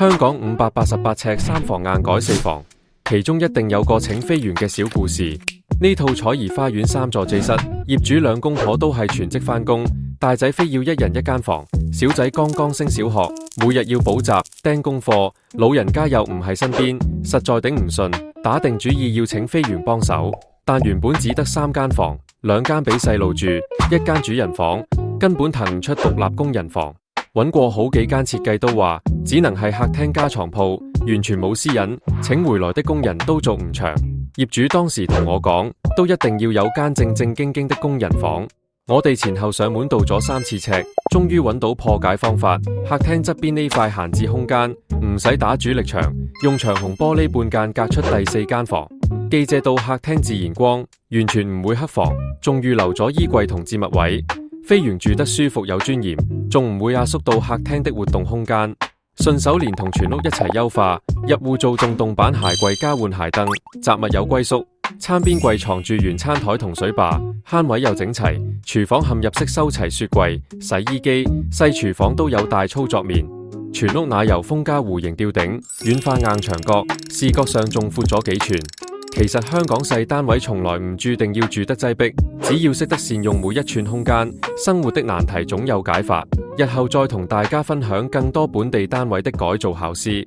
香港588尺3房硬改4房，其中一定有個請飛員嘅小故事。呢套彩怡花園3座 J 室，業主兩公婆都係全職返工，大仔非要一人一間房，小仔剛剛升小學，每日要補習釘功課，老人家又唔喺身邊，實在頂唔順，打定主意要請飛員幫手。但原本只得3間房，2間俾細路住，1間主人房，根本騰唔出獨立工人房。揾過好幾間設計都話，只能係客廳加床鋪，完全冇私隱，請回來的工人都做唔長。業主當時同我講，都一定要有間正正經經的工人房。我哋前後上門度咗3次尺，終於揾到破解方法。客廳側邊呢塊閒置空間，唔使打主力牆，用長虹玻璃半間隔出第4間房，既借到客廳自然光，完全唔會黑房，仲預留咗衣櫃同置物位。飛員住得舒服有尊嚴，仲唔會壓縮到客廳的活動空間。順手連同全屋一齊優化，入戶做洞板鞋櫃加換鞋凳，雜物有歸宿。餐邊櫃藏住原餐台同水壩，慳位又整齊。廚房嵌入式收齊雪櫃、洗衣機，細廚房都有大操作面。全屋奶油風加弧形吊頂，軟化硬牆角，視覺上仲闊咗幾寸。其實香港細單位從來唔注定要住得擠迫，只要識得善用每一寸空間，生活的難題總有解法。日後再同大家分享更多本地單位的改造巧思。